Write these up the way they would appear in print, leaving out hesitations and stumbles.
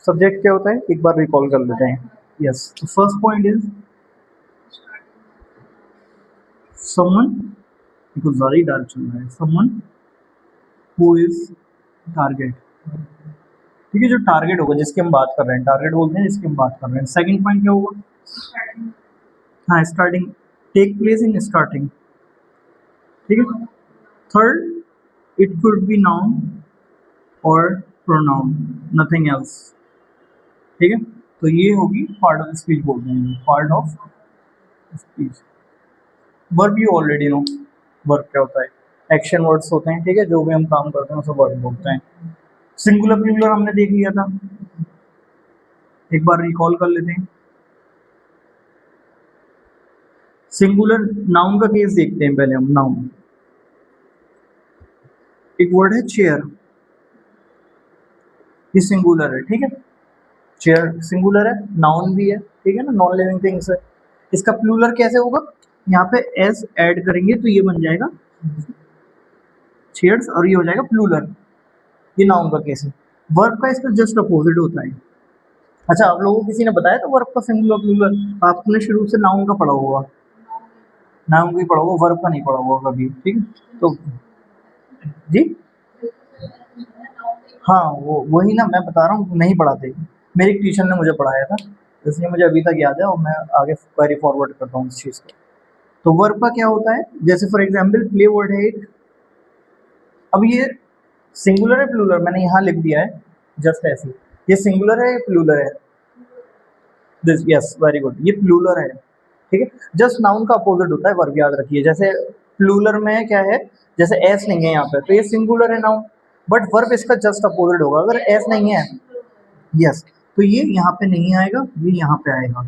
Subject क्या होता है, एक बार रिकॉल कर लेते हैं। Yes, first point is someone, because ज़्यादा ही डार्क चल रहा है, समवन हु इज टारगेट। ठीक है, जो टारगेट होगा, जिसकी हम बात कर रहे हैं, टारगेट बोलते हैं जिसकी हम बात कर रहे हैं। सेकंड पॉइंट क्या होगा? हाँ, starting, take place in starting. ठीक है। Third, it could be noun और प्रोनाउन, नथिंग एल्स। ठीक है, तो ये होगी पार्ट ऑफ स्पीच बोलते हैं, part of speech. Verb you already know, verb क्या होता है, एक्शन वर्ड्स होते हैं। ठीक है, जो भी हम काम करते हैं उसे वर्ब बोलते हैं। सिंगुलर प्लूरल हमने देख लिया था, एक बार रिकॉल कर लेते हैं। सिंगुलर नाउन का केस देखते हैं पहले हम। नाउन, एक वर्ड है चेयर, ये सिंगुलर है। ठीक है, चेयर सिंगुलर है, नाउन भी है। ठीक है ना, नॉन लिविंग थिंग्स है। इसका प्लूरल कैसे होगा? यहाँ पे एस ऐड करेंगे तो ये बन जाएगा चेयर्स, और ये हो जाएगा प्लूरल। ये नाउन का केस है। वर्ब का इसका जस्ट अपोजिट होता है। अच्छा, आप लोगों को किसी ने बताया तो वर्ब का सिंगुलर प्लूरल? आपने शुरू से नाउन का पढ़ा होगा, नाउन का ही पढ़ा होगा, वर्ब का नहीं पढ़ा होगा कभी। ठीक है, तो जी हाँ, वो वही ना मैं बता रहा हूँ, नहीं पढ़ाते। मेरी टीचर ने मुझे पढ़ाया था, इसलिए मुझे अभी तक याद है और मैं आगे क्वेरी फॉरवर्ड करता हूँ इस चीज़ को। तो वर्ब का क्या होता है? जैसे फॉर एग्जाम्पल प्ले वर्ड है एक, अब ये सिंगुलर है प्लूरल, मैंने यहाँ लिख दिया है जस्ट ऐसे, ये सिंगुलर है या प्लूरल है? दिस, यस, वेरी गुड, ये प्लूरल है। ठीक है, जस्ट नाउन का अपोजिट होता है वर्ब, याद रखिए। जैसे प्लूरल में क्या है, जैसे एस नहीं है यहाँ पे तो ये सिंगुलर है नाउन, बट वर्ब इसका जस्ट अपोजिट होगा। अगर एस नहीं है, यस, तो ये यहाँ पे नहीं आएगा, ये यहाँ पे आएगा।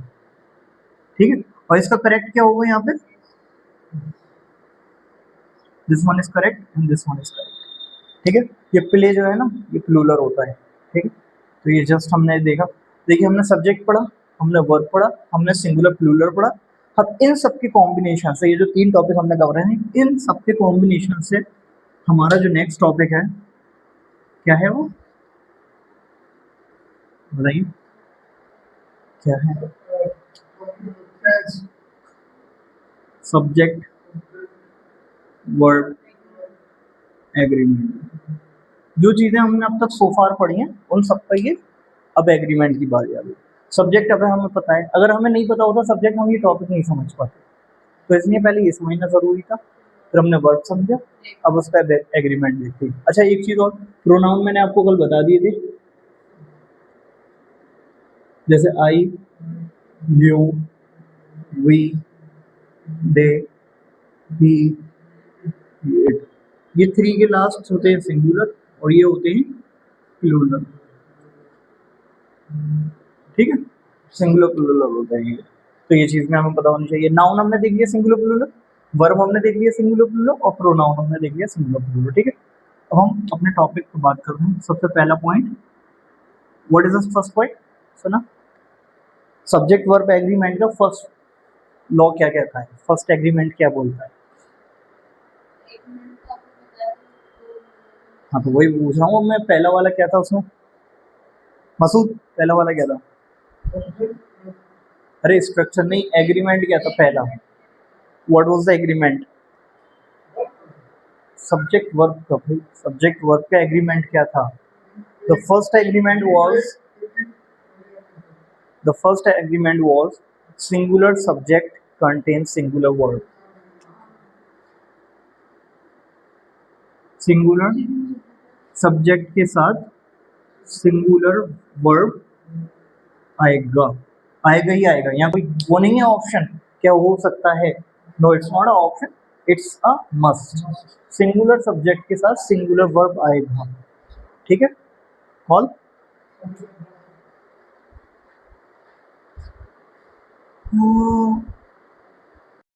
ठीक है, और इसका करेक्ट क्या होगा यहाँ पे? This one is correct and this one is correct. ठीक है, ये प्ले जो है ना, ये प्लूरल होता है। ठीक है, तो ये जस्ट हमने देखा। देखिए, हमने सब्जेक्ट पढ़ा, हमने वर्ब पढ़ा, हमने सिंगुलर प्लूरल पढ़ा। अब इन सब के कॉम्बिनेशन से, ये जो 3 टॉपिक हमने कवर हैं, इन सब के कॉम्बिनेशन से हमारा जो नेक्स्ट टॉपिक है, क्या है वो बताइए, क्या है? Subject verb agreement. जो चीज़ें हमने अब तक सोफार पढ़ी हैं, उन सब का ये अब एग्रीमेंट की बात आ गई। सब्जेक्ट अब हमें पता है, अगर हमें नहीं पता होता सब्जेक्ट, हम ये टॉपिक नहीं समझ पाते। तो इसलिए पहले ये समझना ज़रूरी था, फिर हमने वर्ब समझा, अब उसका एग्रीमेंट देखते हैं। अच्छा, एक चीज़ और, प्रोनाउन मैंने आपको कल बता दिए थे, जैसे I, you, we, they, he, it, ये 3 के लास्ट होते हैं सिंगुलर और ये होते हैं प्लूरल। ठीक है, सिंगुलर प्लूरल होता है ये, तो ये चीज़ में हमें पता होनी चाहिए। नाउन हमने देख लिया सिंगुलर प्लूरल, वर्ब हमने देख लिया सिंगुलर प्लूरल, और प्रोनाउन हमने देख लिया सिंगुलर प्लूरल। ठीक है, अब हम अपने टॉपिक पर बात करते हैं। सबसे पहला point, what is the first point? सुना, सब्जेक्ट वर्ब एग्रीमेंट का फर्स्ट लॉ क्या कहता है, फर्स्ट एग्रीमेंट क्या बोलता है? हाँ, तो वही पूछ रहा हूँ मैं, पहला वाला क्या था उसमें? मसूद, पहला वाला क्या था? अरे स्ट्रक्चर नहीं, एग्रीमेंट क्या था पहला? What was the agreement? Subject verb का, भाई सब्जेक्ट वर्ब का एग्रीमेंट क्या था? The first agreement was, the first agreement was singular subject contain singular verb. Singular subject के साथ सिंगुलर वर्ब आएगा, आएगा ही आएगा। यहाँ कोई वो नहीं है ऑप्शन, क्या हो सकता है? No, it's not a option, it's a must. Singular subject के साथ सिंगुलर वर्ब आएगा। ठीक है, कॉल।